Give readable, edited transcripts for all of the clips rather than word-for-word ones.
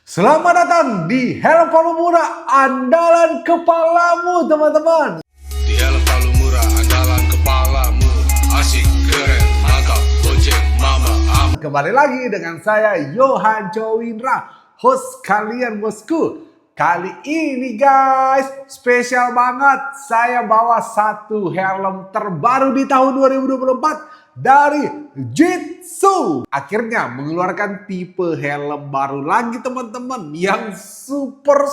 Selamat datang di Helm Palu Murah, andalan kepalamu teman-teman. Di Helm Palu Murah, andalan kepalamu. Asik, keren, mantap, bonceng, mama, am. Kembali lagi dengan saya Johan Cowindra, host kalian bosku. Kali ini guys, spesial banget. Saya bawa satu helm terbaru di tahun 2024 dari Jitsu. Akhirnya mengeluarkan tipe helm baru lagi teman-teman, yang super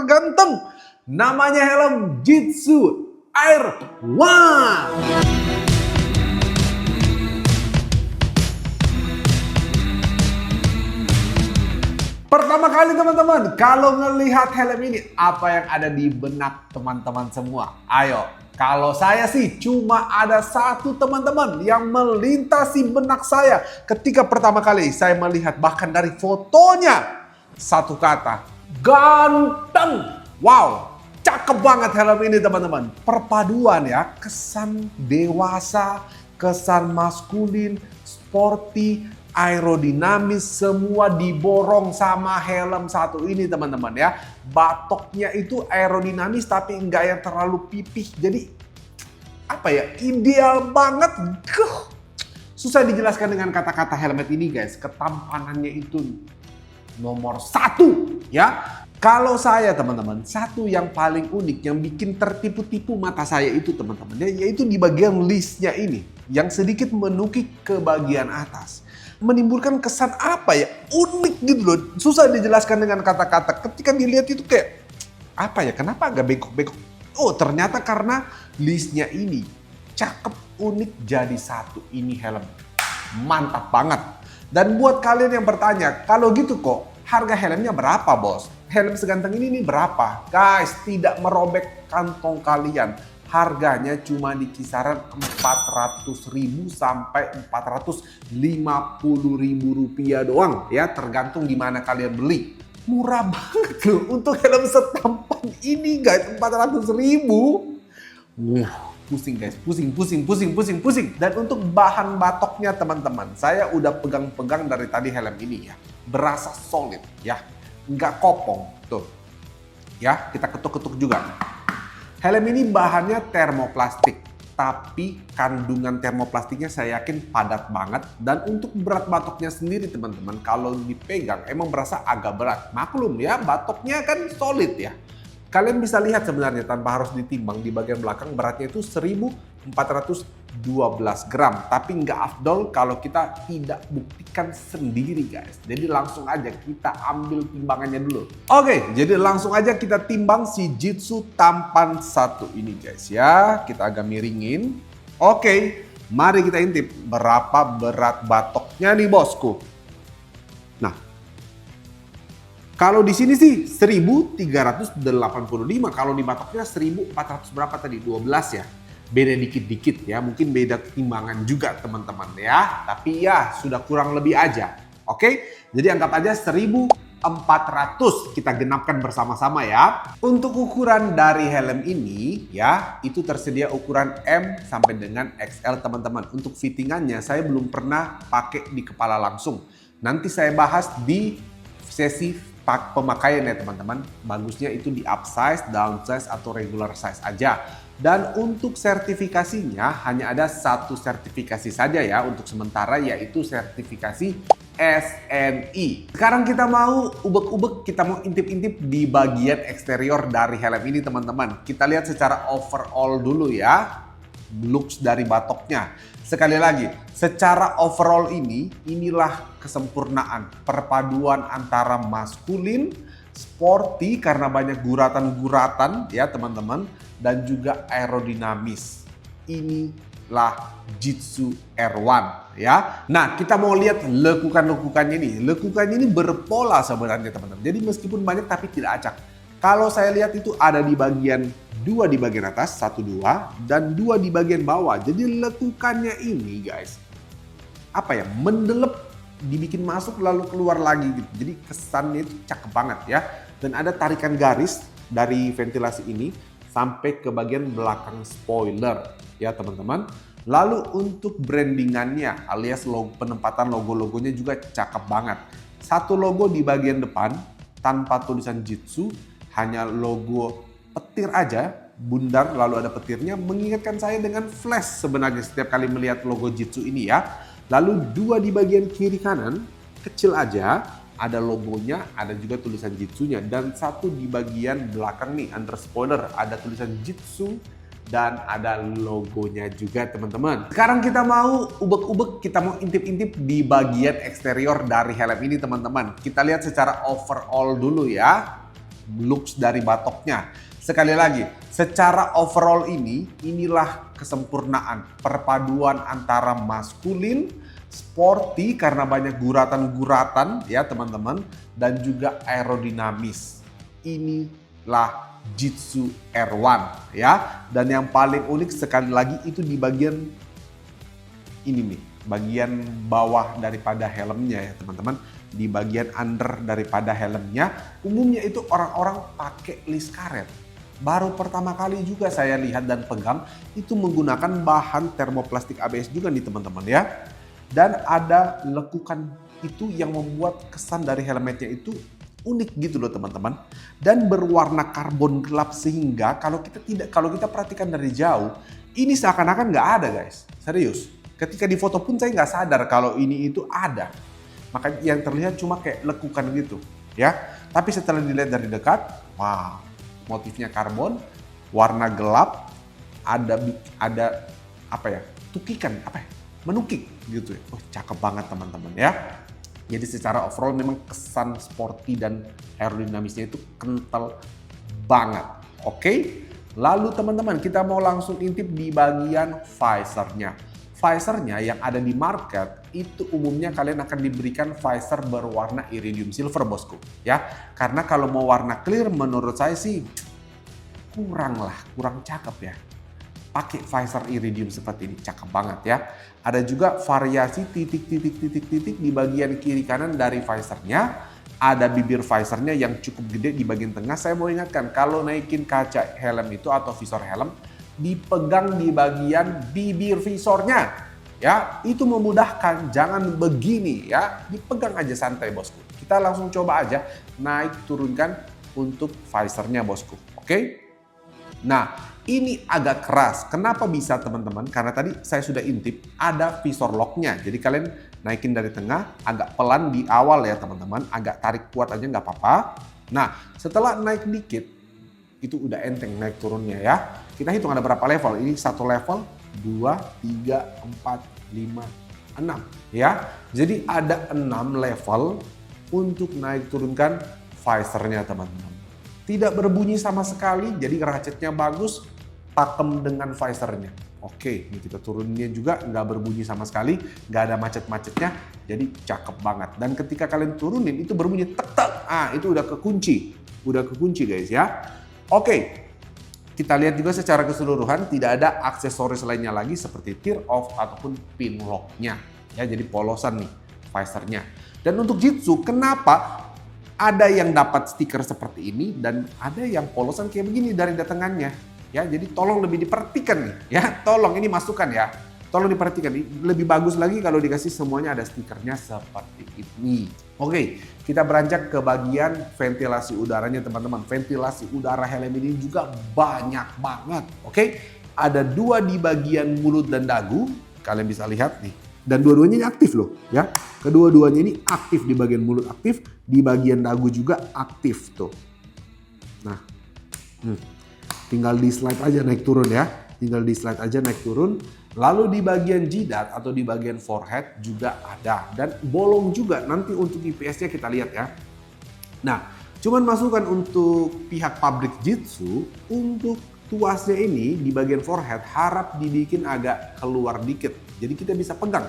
ganteng. Namanya helm Jitsu Air One. Pertama kali teman-teman, kalau ngelihat helm ini, apa yang ada di benak teman-teman semua? Ayo, kalau saya sih cuma ada satu teman-teman yang melintasi benak saya ketika pertama kali saya melihat, bahkan dari fotonya. Satu kata, ganteng. Wow, cakep banget helm ini teman-teman. Perpaduan ya, kesan dewasa, kesan maskulin, sporty, aerodinamis, semua diborong sama helm satu ini teman-teman ya. Batoknya itu aerodinamis tapi enggak yang terlalu pipih. Jadi apa ya, ideal banget. Susah dijelaskan dengan kata-kata helmet ini guys. Ketampanannya itu nomor satu ya. Kalau saya teman-teman, satu yang paling unik yang bikin tertipu-tipu mata saya itu teman-teman, yaitu di bagian listnya ini yang sedikit menukik ke bagian atas. Menimbulkan kesan apa ya, unik gitu loh. Susah dijelaskan dengan kata-kata. Ketika dilihat itu kayak apa ya, kenapa agak bengkok-bengkok. Oh ternyata karena listnya ini cakep, unik, jadi satu. Ini helm mantap banget. Dan buat kalian yang bertanya, kalau gitu kok harga helmnya berapa bos? Helm seganteng ini nih berapa? Guys, tidak merobek kantong kalian. Harganya cuma di kisaran 400.000 sampai 450.000 rupiah doang ya, tergantung di mana kalian beli. Murah banget loh untuk helm setampan ini guys, 400.000. Pusing guys, pusing. Dan untuk bahan batoknya teman-teman, saya udah pegang-pegang dari tadi helm ini ya. Berasa solid ya, nggak kopong tuh. Ya, kita ketuk-ketuk juga. Helm ini bahannya termoplastik, tapi kandungan termoplastiknya saya yakin padat banget. Dan untuk berat batoknya sendiri teman-teman, kalau dipegang emang berasa agak berat. Maklum ya, batoknya kan solid ya. Kalian bisa lihat sebenarnya tanpa harus ditimbang, di bagian belakang beratnya itu 1412 gram. Tapi nggak afdol kalau kita tidak buktikan sendiri guys. Jadi langsung aja kita ambil timbangannya dulu. Oke, jadi langsung aja kita timbang si Jitsu Tampan 1 ini guys ya. Kita agak miringin. Oke, mari kita intip berapa berat batoknya nih bosku. Nah, kalau di sini sih 1385, kalau di batoknya 1400 berapa tadi? 12 ya. Beda dikit-dikit ya, mungkin beda timbangan juga teman-teman ya. Tapi ya sudah kurang lebih aja. Oke, jadi anggap aja 1400 kita genapkan bersama-sama ya. Untuk ukuran dari helm ini ya, itu tersedia ukuran M sampai dengan XL teman-teman. Untuk fittingannya saya belum pernah pakai di kepala langsung. Nanti saya bahas di sesi pemakaian ya teman-teman. Bagusnya itu di upsize, downsize atau regular size aja. Dan untuk sertifikasinya hanya ada satu sertifikasi saja ya untuk sementara, yaitu sertifikasi SNI. Sekarang kita mau ubek-ubek, kita mau intip-intip di bagian eksterior dari helm ini teman-teman. Kita lihat secara overall dulu ya, looks dari batoknya. Sekali lagi, secara overall inilah kesempurnaan perpaduan antara maskulin, sporty karena banyak guratan-guratan ya teman-teman, dan juga aerodinamis. Inilah Jitsu R1 ya. Nah, kita mau lihat lekukan-lekukannya nih. Lekukannya ini berpola sebenarnya teman-teman. Jadi meskipun banyak tapi tidak acak. Kalau saya lihat itu ada di bagian 2 di bagian atas, 1, 2, dan 2 di bagian bawah. Jadi lekukannya ini guys, apa ya, mendelep, dibikin masuk lalu keluar lagi gitu. Jadi kesannya itu cakep banget ya. Dan ada tarikan garis dari ventilasi ini sampai ke bagian belakang spoiler ya teman-teman. Lalu untuk brandingannya alias penempatan logo-logonya juga cakep banget. Satu logo di bagian depan tanpa tulisan Jitsu, hanya logo petir aja, bundar lalu ada petirnya, mengingatkan saya dengan Flash sebenarnya setiap kali melihat logo Jitsu ini ya. Lalu dua di bagian kiri kanan, kecil aja, ada logonya, ada juga tulisan Jitsunya. Dan satu di bagian belakang nih, under spoiler, ada tulisan Jitsu dan ada logonya juga teman-teman. Sekarang kita mau ubek-ubek, kita mau intip-intip di bagian eksterior dari helm ini teman-teman. Kita lihat secara overall dulu ya, looks dari batoknya. Sekali lagi, secara overall inilah kesempurnaan perpaduan antara maskulin, sporty karena banyak guratan-guratan ya teman-teman, dan juga aerodinamis. Inilah Jitsu R1 ya. Dan yang paling unik sekali lagi itu di bagian ini nih, bagian bawah daripada helmnya ya teman-teman. Di bagian under daripada helmnya, umumnya itu orang-orang pakai list karet. Baru pertama kali juga saya lihat dan pegang itu menggunakan bahan termoplastik ABS juga nih teman-teman ya. Dan ada lekukan itu yang membuat kesan dari helmetnya itu unik gitu loh teman-teman. Dan berwarna karbon gelap sehingga kalau kita perhatikan dari jauh, ini seakan-akan nggak ada guys. Serius. Ketika di foto pun saya nggak sadar kalau ini itu ada. Makanya yang terlihat cuma kayak lekukan gitu ya. Tapi setelah dilihat dari dekat, wow, motifnya karbon, warna gelap, ada apa ya? Tukikan, apa ya? Menukik gitu ya. Oh, cakep banget teman-teman ya. Jadi secara overall memang kesan sporty dan aerodinamisnya itu kental banget. Oke? Lalu teman-teman kita mau langsung intip di bagian visornya. Visornya yang ada di market itu umumnya kalian akan diberikan visor berwarna iridium silver bosku ya. Karena kalau mau warna clear menurut saya sih kurang cakep ya. Pakai visor iridium seperti ini, cakep banget ya. Ada juga variasi titik-titik di bagian kiri kanan dari visornya. Ada bibir visornya yang cukup gede di bagian tengah. Saya mau ingatkan kalau naikin kaca helm itu atau visor helm, dipegang di bagian bibir visornya. Ya, itu memudahkan, jangan begini ya. Dipegang aja santai bosku. Kita langsung coba aja naik turunkan untuk visornya bosku. Oke? Nah, ini agak keras. Kenapa bisa teman-teman? Karena tadi saya sudah intip ada visor locknya. Jadi kalian naikin dari tengah, agak pelan di awal ya teman-teman. Agak tarik kuat aja nggak apa-apa. Nah, setelah naik dikit, itu udah enteng naik turunnya ya. Kita hitung ada berapa level. Ini 1 level, 2, 3, 4, 5, 6 ya. Jadi ada 6 level untuk naik turunkan visornya teman-teman. Tidak berbunyi sama sekali, jadi ratchetnya bagus, pakem dengan visornya. Oke, ini kita turuninnya juga nggak berbunyi sama sekali, nggak ada macet-macetnya, jadi cakep banget. Dan ketika kalian turunin itu berbunyi tek-tek, itu udah kekunci guys ya. Oke, kita lihat juga secara keseluruhan tidak ada aksesoris lainnya lagi seperti tear off ataupun pin locknya. Ya, jadi polosan nih visornya. Dan untuk Jitsu, kenapa ada yang dapat stiker seperti ini dan ada yang polosan kayak begini dari datangannya ya. Jadi tolong lebih diperhatikan nih ya, tolong ini masukan ya, tolong diperhatikan. Lebih bagus lagi kalau dikasih semuanya ada stikernya seperti ini. Oke, kita beranjak ke bagian ventilasi udaranya teman-teman. Ventilasi udara helm ini juga banyak banget. Oke, ada 2 di bagian mulut dan dagu, kalian bisa lihat nih. Dan dua-duanya ini aktif loh ya. Kedua-duanya ini aktif, di bagian mulut aktif, di bagian dagu juga aktif tuh. Nah, tinggal di slide aja naik turun ya. Tinggal di slide aja naik turun. Lalu di bagian jidat atau di bagian forehead juga ada. Dan bolong juga, nanti untuk IPS-nya kita lihat ya. Nah, cuman masukan untuk pihak pabrik Jitsu, untuk tuasnya ini di bagian forehead harap dibikin agak keluar dikit. Jadi kita bisa pegang.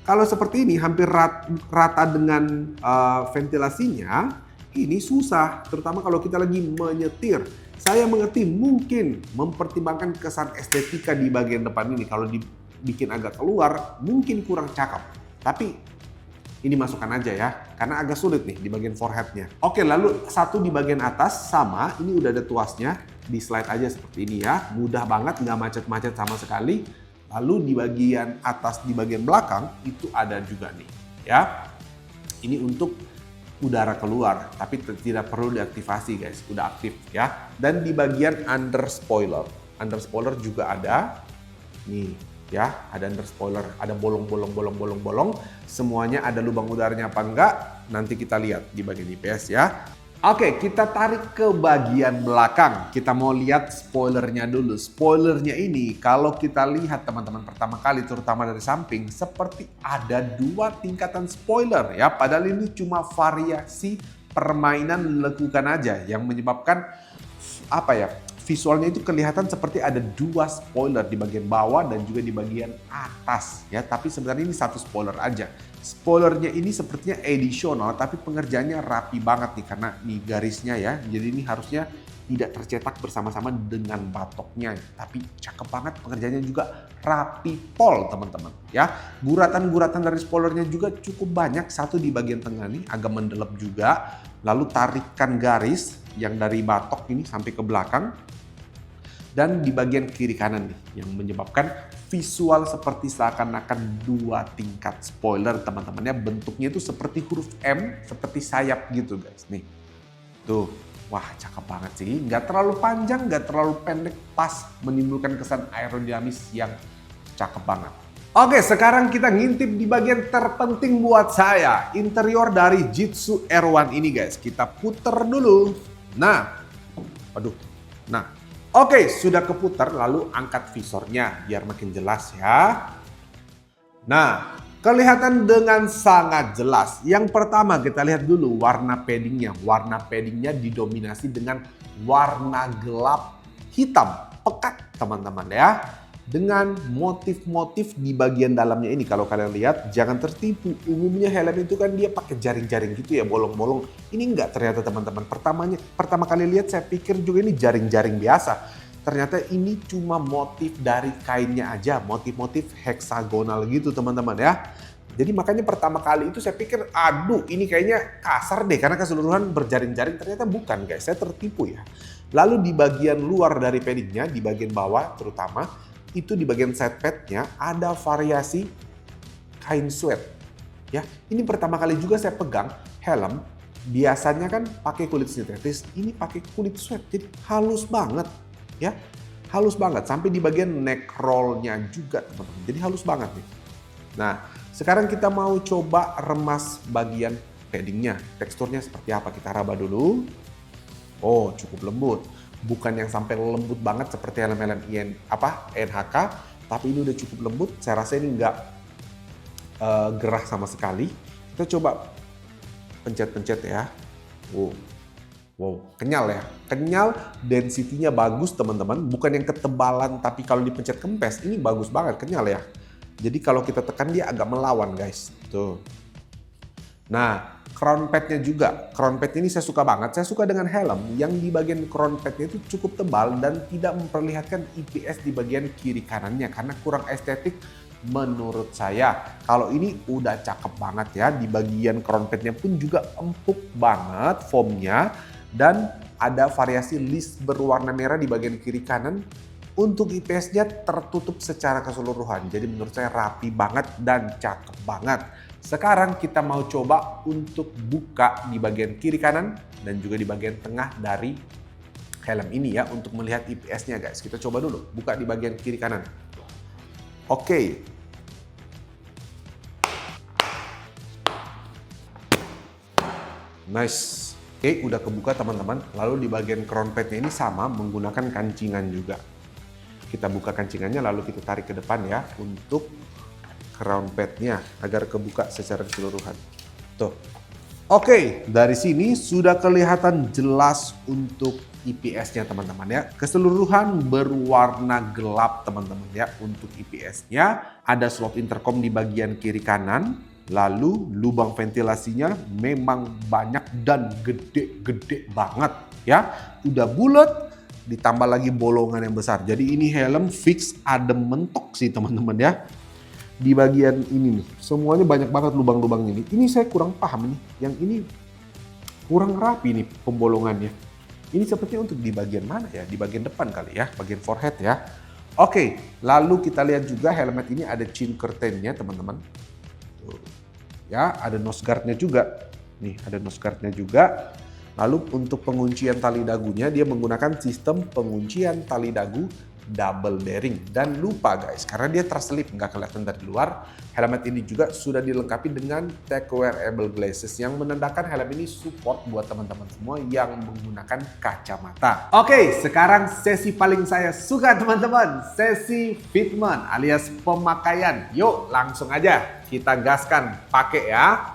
Kalau seperti ini hampir rata dengan ventilasinya, ini susah. Terutama kalau kita lagi menyetir. Saya mengerti mungkin mempertimbangkan kesan estetika di bagian depan ini. Kalau dibikin agak keluar mungkin kurang cakep. Tapi ini masukan aja ya. Karena agak sulit nih di bagian foreheadnya. Oke, lalu satu di bagian atas sama. Ini udah ada tuasnya. Di slide aja seperti ini ya. Mudah banget, nggak macet-macet sama sekali. Lalu di bagian atas, di bagian belakang itu ada juga nih ya. Ini untuk udara keluar, tapi tidak perlu diaktifasi guys, udah aktif ya. Dan di bagian under spoiler juga ada nih ya, ada under spoiler, ada bolong-bolong, semuanya ada lubang udaranya apa enggak, nanti kita lihat di bagian IPS ya. Oke, kita tarik ke bagian belakang. Kita mau lihat spoilernya dulu. Spoilernya ini kalau kita lihat teman-teman pertama kali terutama dari samping seperti ada 2 tingkatan spoiler ya. Padahal ini cuma variasi permainan lekukan aja yang menyebabkan apa ya? Visualnya itu kelihatan seperti ada 2 spoiler di bagian bawah dan juga di bagian atas ya. Tapi sebenarnya ini 1 spoiler aja. Spoilernya ini sepertinya additional tapi pengerjaannya rapi banget nih karena nih garisnya ya. Jadi ini harusnya tidak tercetak bersama-sama dengan batoknya. Tapi cakep banget, pengerjaannya juga rapi pol teman-teman ya. Guratan-guratan dari spoilernya juga cukup banyak. Satu di bagian tengah nih agak mendelep juga. Lalu tarikan garis yang dari batok ini sampai ke belakang. Dan di bagian kiri kanan nih yang menyebabkan visual seperti seakan-akan 2 tingkat spoiler teman-teman ya. Bentuknya itu seperti huruf M, seperti sayap gitu guys nih. Tuh, wah cakep banget sih. Nggak terlalu panjang, nggak terlalu pendek, pas menimbulkan kesan aerodinamis yang cakep banget. Oke, sekarang kita ngintip di bagian terpenting buat saya. Interior dari Jitsu R1 ini guys. Kita puter dulu. Nah, oke, sudah keputar, lalu angkat visornya biar makin jelas ya. Nah, kelihatan dengan sangat jelas. Yang pertama kita lihat dulu warna paddingnya. Warna paddingnya didominasi dengan warna gelap hitam, pekat teman-teman ya. Dengan motif-motif di bagian dalamnya ini. Kalau kalian lihat, jangan tertipu. Umumnya helm itu kan dia pakai jaring-jaring gitu ya, bolong-bolong. Ini enggak ternyata teman-teman. Pertama kali lihat saya pikir juga ini jaring-jaring biasa. Ternyata ini cuma motif dari kainnya aja. Motif-motif heksagonal gitu teman-teman ya. Jadi makanya pertama kali itu saya pikir, aduh ini kayaknya kasar deh karena keseluruhan berjaring-jaring. Ternyata bukan guys, saya tertipu ya. Lalu di bagian luar dari paddingnya, di bagian bawah terutama, itu di bagian side padnya ada variasi kain sweat. Ya, ini pertama kali juga saya pegang helm. Biasanya kan pakai kulit sintetis, ini pakai kulit sweat. Jadi halus banget, ya, halus banget. Sampai di bagian neck roll-nya juga, teman-teman. Jadi halus banget nih. Nah, sekarang kita mau coba remas bagian paddingnya. Teksturnya seperti apa? Kita raba dulu. Oh, cukup lembut. Bukan yang sampai lembut banget seperti helm-helm NHK, tapi ini udah cukup lembut. Saya rasa ini nggak gerah sama sekali. Kita coba pencet-pencet ya. Wow, kenyal ya. Kenyal, density-nya bagus teman-teman. Bukan yang ketebalan, tapi kalau dipencet kempes, ini bagus banget, kenyal ya. Jadi kalau kita tekan dia agak melawan guys. Tuh. Nah, crown pad-nya juga. Crown pad ini saya suka banget. Saya suka dengan helm yang di bagian crown pad-nya itu cukup tebal dan tidak memperlihatkan IPS di bagian kiri kanannya karena kurang estetik menurut saya. Kalau ini udah cakep banget ya. Di bagian crown pad-nya pun juga empuk banget foamnya dan ada variasi list berwarna merah di bagian kiri kanan. Untuk IPS-nya tertutup secara keseluruhan. Jadi menurut saya rapi banget dan cakep banget. Sekarang kita mau coba untuk buka di bagian kiri kanan dan juga di bagian tengah dari helm ini ya untuk melihat IPS-nya guys. Kita coba dulu buka di bagian kiri kanan. Oke. Nice. Oke, udah kebuka teman-teman. Lalu di bagian crown pad-nya ini sama menggunakan kancingan juga. Kita buka kancingannya lalu kita tarik ke depan ya untuk crown pad-nya agar kebuka secara keseluruhan. Tuh. Oke, dari sini sudah kelihatan jelas untuk IPS-nya teman-teman ya. Keseluruhan berwarna gelap teman-teman ya untuk IPS-nya. Ada slot intercom di bagian kiri kanan. Lalu lubang ventilasinya memang banyak dan gede-gede banget ya. Udah bulat. Ditambah lagi bolongan yang besar. Jadi ini helm fix adem mentok sih teman-teman ya. Di bagian ini nih, semuanya banyak banget lubang-lubangnya nih. Ini saya kurang paham nih. Yang ini kurang rapi nih pembolongannya. Ini sepertinya untuk di bagian mana ya? Di bagian depan kali ya, bagian forehead ya. Oke, lalu kita lihat juga helmet ini ada chin curtain-nya teman-teman. Ya, ada nose guard-nya juga. Nih ada nose guardnya juga. Lalu untuk penguncian tali dagunya dia menggunakan sistem penguncian tali dagu double bearing. Dan lupa guys, karena dia terselip nggak kelihatan dari luar, helmet ini juga sudah dilengkapi dengan tech wearable glasses yang menandakan helm ini support buat teman-teman semua yang menggunakan kacamata. Oke, sekarang sesi paling saya suka teman-teman, sesi fitment alias pemakaian. Yuk langsung aja kita gaskan pakai ya.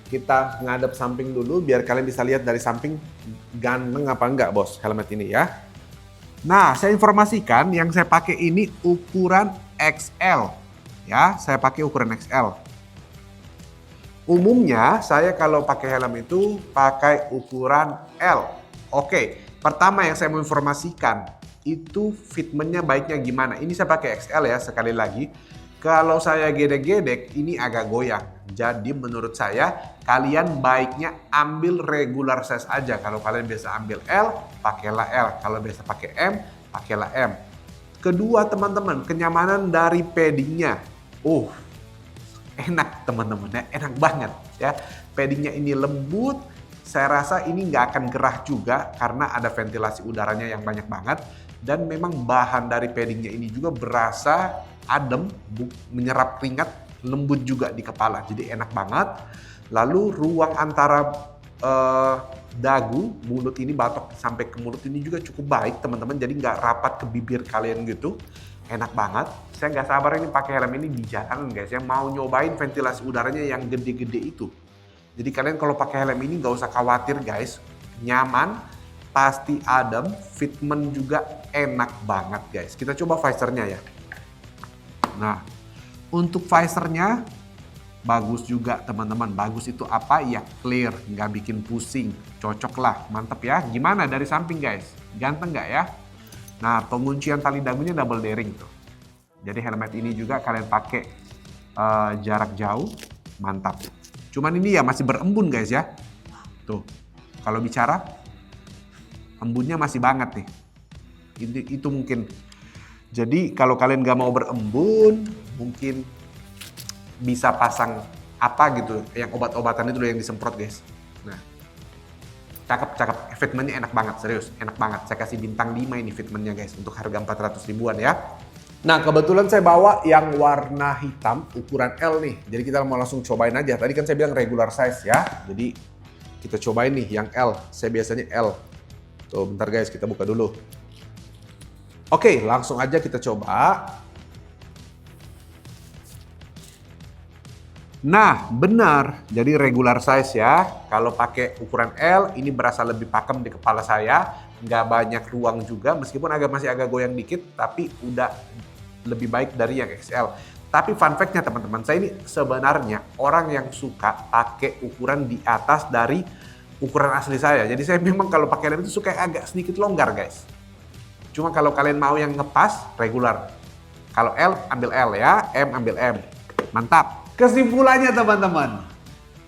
Kita ngadep samping dulu biar kalian bisa lihat dari samping ganteng apa enggak bos helmet ini ya. Nah, saya informasikan yang saya pakai ini ukuran XL. Ya, saya pakai ukuran XL. Umumnya saya kalau pakai helm itu pakai ukuran L. Oke, pertama yang saya mau informasikan itu fitmentnya baiknya gimana. Ini saya pakai XL ya, sekali lagi. Kalau saya gedek-gedek ini agak goyang. Jadi menurut saya kalian baiknya ambil regular size aja. Kalau kalian biasa ambil L, pakailah L. Kalau biasa pakai M, pakailah M. Kedua teman-teman, kenyamanan dari paddingnya. Enak teman-teman ya, enak banget ya. Paddingnya ini lembut. Saya rasa ini nggak akan gerah juga karena ada ventilasi udaranya yang banyak banget. Dan memang bahan dari paddingnya ini juga berasa adem, menyerap keringat, lembut juga di kepala, jadi enak banget. Lalu ruang antara dagu, mulut ini, batok sampai ke mulut ini juga cukup baik teman-teman, jadi nggak rapat ke bibir kalian gitu, enak banget. Saya nggak sabar ini pakai helm ini di jalan guys, yang mau nyobain ventilasi udaranya yang gede-gede itu. Jadi kalian kalau pakai helm ini nggak usah khawatir guys, nyaman, pasti adem, fitment juga enak banget guys. Kita coba visornya ya. Nah, untuk visornya bagus juga teman-teman. Bagus itu apa? Ya clear, nggak bikin pusing. Cocok lah, mantep ya. Gimana dari samping guys? Ganteng nggak ya? Nah, penguncian tali dagunya double bearing tuh. Jadi helmet ini juga kalian pakai jarak jauh, mantap. Cuman ini ya masih berembun guys ya. Tuh, kalau bicara embunnya masih banget nih. Itu mungkin. Jadi kalau kalian gak mau berembun, mungkin bisa pasang apa gitu, yang obat-obatan itu yang disemprot guys. Nah, cakep, fitmentnya enak banget, serius, enak banget. Saya kasih bintang 5 ini fitmentnya guys, untuk harga 400 ribuan ya. Nah kebetulan saya bawa yang warna hitam, ukuran L nih. Jadi kita mau langsung cobain aja. Tadi kan saya bilang regular size ya, jadi kita cobain nih yang L. Saya biasanya L. Tuh bentar guys, kita buka dulu. Oke, langsung aja kita coba. Nah, benar. Jadi regular size ya. Kalau pakai ukuran L, ini berasa lebih pakem di kepala saya. Nggak banyak ruang juga, meskipun masih agak goyang dikit, tapi udah lebih baik dari yang XL. Tapi fun fact-nya teman-teman, saya ini sebenarnya orang yang suka pakai ukuran di atas dari ukuran asli saya. Jadi saya memang kalau pakai helm itu suka agak sedikit longgar guys. Cuma kalau kalian mau yang ngepas, regular. Kalau L, ambil L ya. M, ambil M. Mantap. Kesimpulannya teman-teman.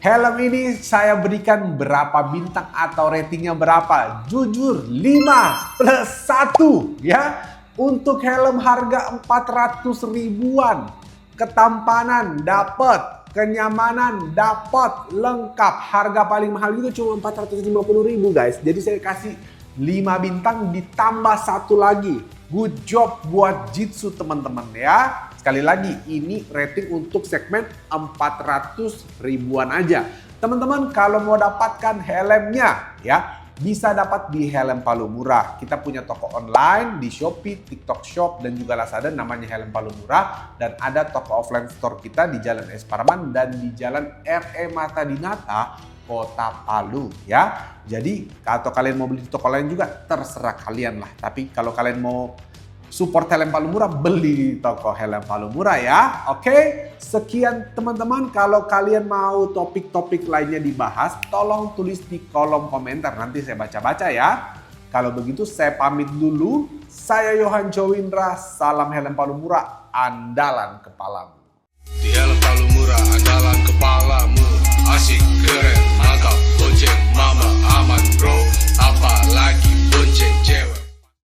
Helm ini saya berikan berapa bintang atau ratingnya berapa? Jujur 5+1 ya. Untuk helm harga 400 ribuan. Ketampanan dapat. Kenyamanan dapat. Lengkap. Harga paling mahal juga cuma 450 ribu guys. Jadi saya kasih 5 bintang ditambah 1 lagi. Good job buat Jitsu teman-teman ya. Sekali lagi ini rating untuk segmen 400 ribuan aja. Teman-teman kalau mau dapatkan helmnya ya bisa dapat di Helm Palu Murah. Kita punya toko online di Shopee, TikTok Shop dan juga Lazada namanya Helm Palu Murah. Dan ada toko offline store kita di Jalan Es Parman dan di Jalan R.E. Mata Dinata, Kota Palu ya. Jadi atau kalian mau beli di toko lain juga terserah kalian lah. Tapi kalau kalian mau support Helm Palu Murah, beli di toko Helm Palu Murah ya. Oke, sekian teman-teman. Kalau kalian mau topik-topik lainnya dibahas, tolong tulis di kolom komentar. Nanti saya baca-baca ya. Kalau begitu saya pamit dulu. Saya Yohan Jowindra, salam Helm Palu Murah, andalan kepalamu. Di Helm Palu Murah, andalan kepalamu. Asik, keren, mantap, bonceng, mama, aman bro. Apalagi bonceng cewek.